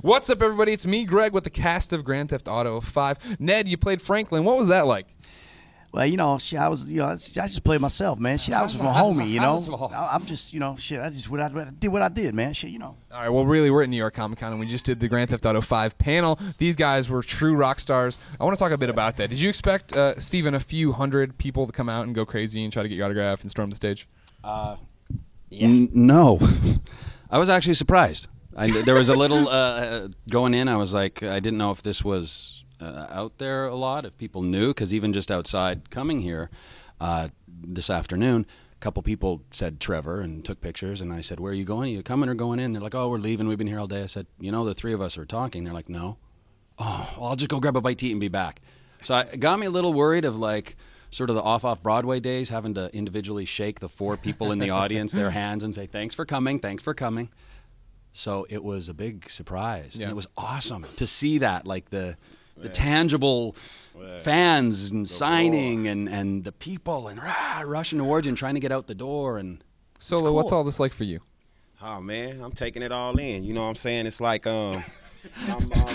What's up, everybody? It's me, Greg, with the cast of Grand Theft Auto 5. Ned, you played Franklin. What was that like? Well, I just played myself, man. I was from a homie, I'm just, I did what I did, man. All right, well, really, we're at New York Comic Con, and we just did the Grand Theft Auto 5 panel. These guys were true rock stars. I want to talk a bit about that. Did you expect, Steven, a few hundred people to come out and go crazy and try to get your autograph and storm the stage? Yeah. No. I was actually surprised. There was a little going in. I was like, I didn't know if this was out there a lot, if people knew, because even just outside coming here this afternoon, a couple people said Trevor and took pictures, and I said, where are you going? Are you coming or going in? They're like, oh, we're leaving. We've been here all day. I said, the three of us are talking. They're like, no. Oh, well, I'll just go grab a bite to eat and be back. So it got me a little worried of like sort of the off Broadway days, having to individually shake the four people in the audience, their hands, and say, thanks for coming, thanks for coming. So it was a big surprise. Yeah. And it was awesome to see that, like the tangible fans and signing and the people and rushing towards you and trying to get out the door. And Solo, cool. What's all this like for you? Oh, man, I'm taking it all in. You know what I'm saying? It's like I'm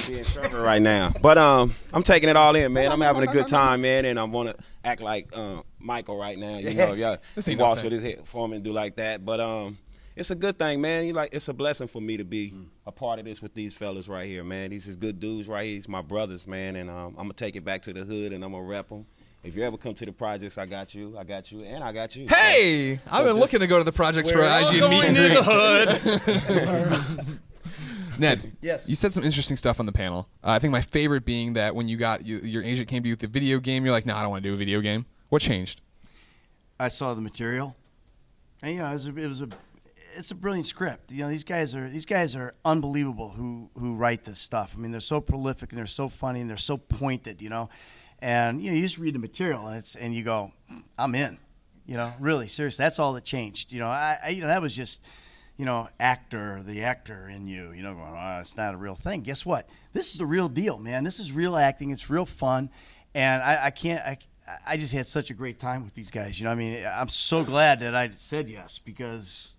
being Trevor right now. But I'm taking it all in, man. I'm having a good time, man, and I want to act like Michael right now. You know, y'all walks with his head for me and do like that. But it's a good thing, man. It's a blessing for me to be a part of this with these fellas right here, man. These is good dudes right here. These my brothers, man, and I'm going to take it back to the hood, and I'm going to rep them. If you ever come to the projects, I got you, and I got you. Hey! I've been looking to go to the projects for IG meet and greet. hood. Ned, yes. You said some interesting stuff on the panel. I think my favorite being that when your agent came to you with the video game, you're like, no, I don't want to do a video game. What changed? I saw the material, and it's a brilliant script. These guys are unbelievable who write this stuff. I mean, they're so prolific and they're so funny and they're so pointed. And you just read the material and you go, I'm in. Really seriously, that's all that changed. That was just the actor in you. Going, oh, it's not a real thing. Guess what? This is the real deal, man. This is real acting. It's real fun, and I just had such a great time with these guys. I'm so glad that I said yes because.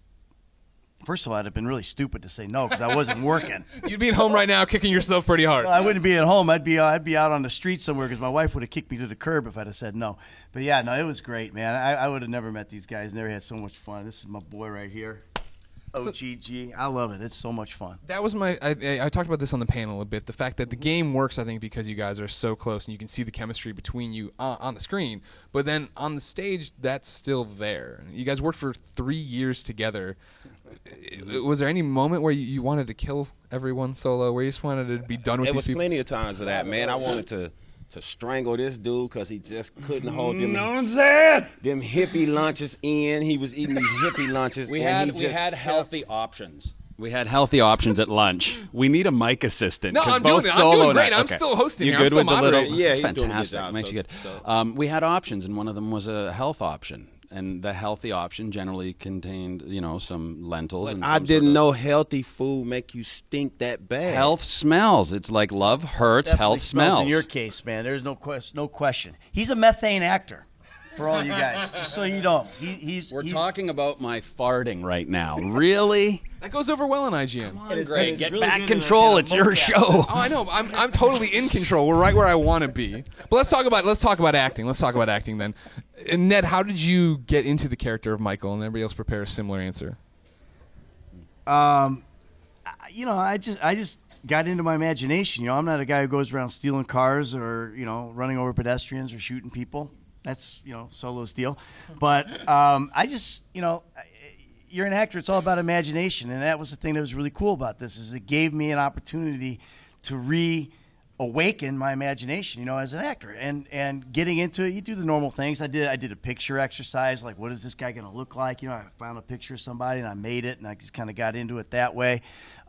First of all, I'd have been really stupid to say no because I wasn't working. You'd be at home right now kicking yourself pretty hard. Well, I wouldn't be at home. I'd be out on the street somewhere because my wife would have kicked me to the curb if I'd have said no. But, yeah, no, it was great, man. I would have never met these guys. Never had so much fun. This is my boy right here. OGG. I love it. It's so much fun. That was I talked about this on the panel a bit. The fact that the game works, I think, because you guys are so close and you can see the chemistry between you on the screen. But then on the stage, that's still there. You guys worked for 3 years together. Was there any moment where you wanted to kill everyone Solo, where you just wanted to be done with these people? There was plenty of times for that, man. I wanted to strangle this dude because he just couldn't hold them. Them hippie lunches in. He was eating these hippie lunches. We had healthy options. We had healthy options at lunch. We need a mic assistant. No, I'm doing great. I'm still hosting. You good with the little? Yeah, fantastic. Makes you good. We had options, and one of them was a health option. And the healthy option generally contained, some lentils. But and I didn't know healthy food make you stink that bad. Health smells. It's like love hurts, Definitely health smells. In your case, man, there's no question. He's a methane actor. For all you guys, just so you know, he's talking about my farting right now. Really? That goes over well on IGN. Come on, Greg, get really back control. It's your show. Oh, I know. I'm totally in control. We're right where I want to be. But let's talk about acting. Let's talk about acting then. And Ned, how did you get into the character of Michael? And everybody else prepare a similar answer. I just got into my imagination. I'm not a guy who goes around stealing cars or running over pedestrians or shooting people. That's, Solo's deal. But I just, you're an actor. It's all about imagination. And that was the thing that was really cool about this is it gave me an opportunity to reawaken my imagination, as an actor. And getting into it, you do the normal things. I did a picture exercise, like what is this guy going to look like? I found a picture of somebody and I made it and I just kind of got into it that way.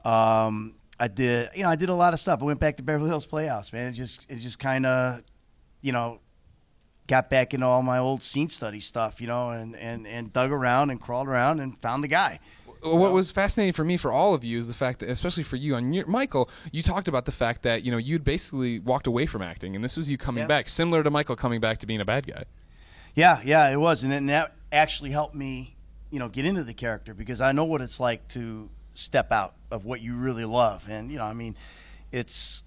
I did a lot of stuff. I went back to Beverly Hills Playhouse, man. It just kind of, got back into all my old scene study stuff, and dug around and crawled around and found the guy. What was fascinating for me, for all of you, is the fact that, especially for you, Michael, you talked about the fact that, you'd basically walked away from acting, and this was you coming back, similar to Michael coming back to being a bad guy. Yeah, it was. And then that actually helped me, get into the character because I know what it's like to step out of what you really love. And, you know, I mean, it's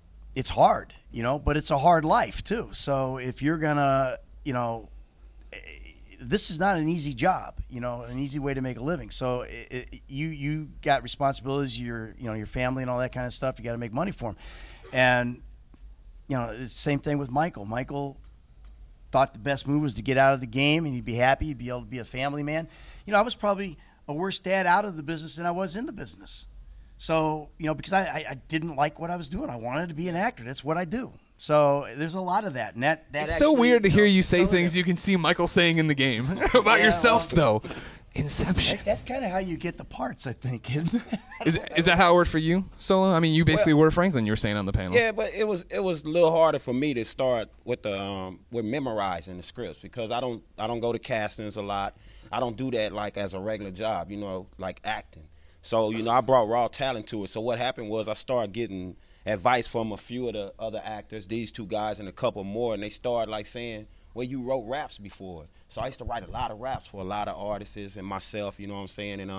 hard, you know, but it's a hard life too. So if you're going to, you know, this is not an easy job, you know, an easy way to make a living. So you got responsibilities, your family and all that kind of stuff. You got to make money for them. And, you know, it's the same thing with Michael. Michael thought the best move was to get out of the game and he'd be happy. He'd be able to be a family man. You know, I was probably a worse dad out of the business than I was in the business. So, you know, because I didn't like what I was doing. I wanted to be an actor. That's what I do. So there's a lot of that. And that it's actually, so weird to hear you say say things you can see Michael saying in the game about yourself, though. Inception. That's kind of how you get the parts, I think. Is that how it worked for you, Solo? I mean, you basically were Franklin. You were saying on the panel. Yeah, but it was a little harder for me to start with with memorizing the scripts because I don't go to castings a lot. I don't do that like as a regular job, you know, like acting. So, you know, I brought raw talent to it. So what happened was I started getting advice from a few of the other actors, these two guys and a couple more, and they started like saying, well, you wrote raps before. So I used to write a lot of raps for a lot of artists and myself, you know what I'm saying? And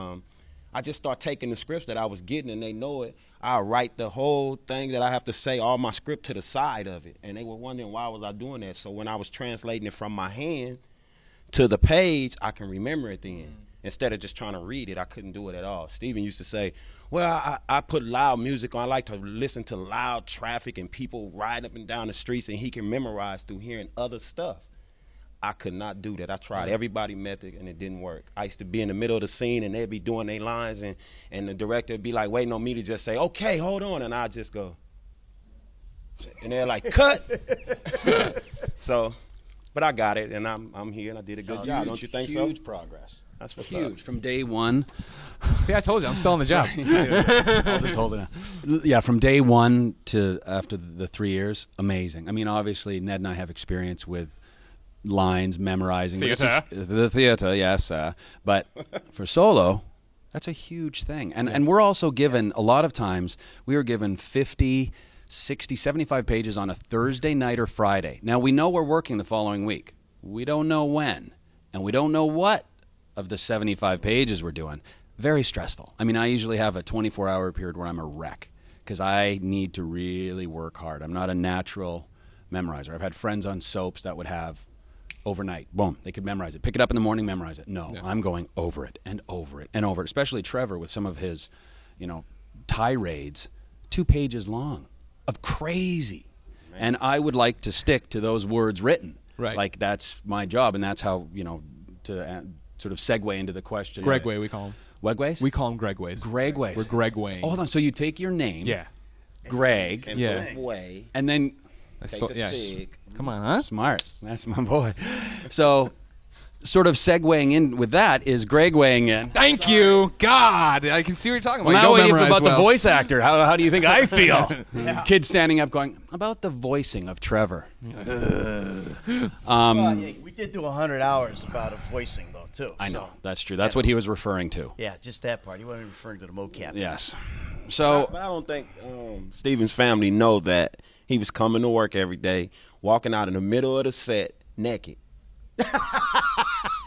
I just started taking the scripts that I was getting, and they know it. I write the whole thing that I have to say, all my script to the side of it. And they were wondering why was I doing that. So when I was translating it from my hand to the page, I can remember it then. Instead of just trying to read it, I couldn't do it at all. Steven used to say, well, I put loud music on. I like to listen to loud traffic and people riding up and down the streets, and he can memorize through hearing other stuff. I could not do that. I tried everybody method, and it didn't work. I used to be in the middle of the scene, and they'd be doing their lines, and the director would be like waiting on me to just say, okay, hold on, and I'd just go. And they're like, cut. So, but I got it, and I'm here, and I did a good job. Don't you think so? Huge progress. That's what's huge. up. From day one. See, I told you, I'm still on the job. I'll just hold it now. Yeah, from day one to after the 3 years, amazing. I mean, obviously, Ned and I have experience with lines, memorizing. Theater. The theater, yes. But for Solo, that's a huge thing. And we're also given, a lot of times, we are given 50, 60, 75 pages on a Thursday night or Friday. Now, we know we're working the following week. We don't know when, and we don't know what of the 75 pages we're doing. Very stressful. I mean, I usually have a 24-hour period where I'm a wreck because I need to really work hard. I'm not a natural memorizer. I've had friends on soaps that would have overnight, boom, they could memorize it. Pick it up in the morning, memorize it. No, yeah. I'm going over it and over it and over it, especially Trevor with some of his, you know, tirades, 2 pages long of crazy. Man. And I would like to stick to those words written. Right. Like that's my job, and that's how, you know, to sort of segue into the question. Gregway, we call him. Wegways? We call him Gregways. Gregways. We're Gregwaying. Oh, hold on. So you take your name. Yeah. Greg. And yeah. Way. And then. Take the sig. Come on, huh? Smart. That's my boy. So, sort of segueing in with that is Gregwaying in. Thank you, God. I can see what you're talking about. Well, now you don't about well. the voice actor. How do you think I feel? Yeah. Kid standing up going, about the voicing of Trevor. Well, yeah, we did do 100 hours about a voicing, though, too. I know. That's true. That's what he was referring to. Yeah, just that part. He wasn't referring to the mocap. Yes. So, but I don't think Steven's family know that he was coming to work every day, walking out in the middle of the set naked.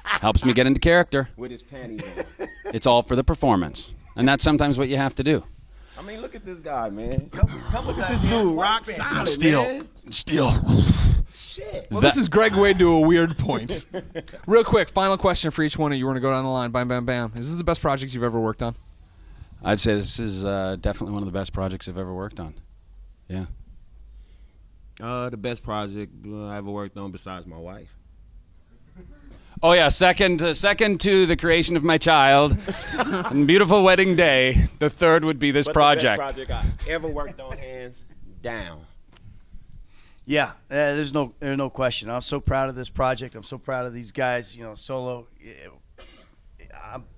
Helps me get into character. With his panties on. It's all for the performance. And that's sometimes what you have to do. I mean, look at this guy, man. Look at this dude, rock solid, man. Steel. Shit. Well, this is Greg Wade to a weird point. Real quick, final question for each one of you. We're going to go down the line. Bam, bam, bam. Is this the best project you've ever worked on? I'd say this is definitely one of the best projects I've ever worked on. Yeah. The best project I ever worked on besides my wife. Oh yeah, second to the creation of my child, and beautiful wedding day. The third would be this project. The best project I ever worked on, hands down. Yeah, there's no question. I'm so proud of this project. I'm so proud of these guys. You know, Solo.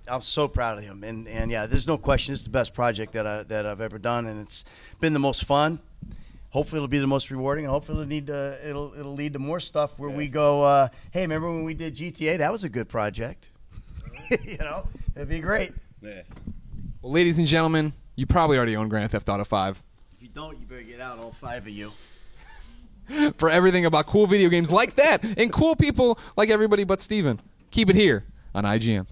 I'm so proud of him, and yeah, there's no question. It's the best project that I've ever done, and it's been the most fun. Hopefully, it'll be the most rewarding, and hopefully, it'll lead to more stuff where we go. Hey, remember when we did GTA? That was a good project. You know, it'd be great. Yeah. Well, ladies and gentlemen, you probably already own Grand Theft Auto 5. If you don't, you better get out, all 5 of you. For everything about cool video games like that and cool people like everybody but Steven, keep it here on IGN.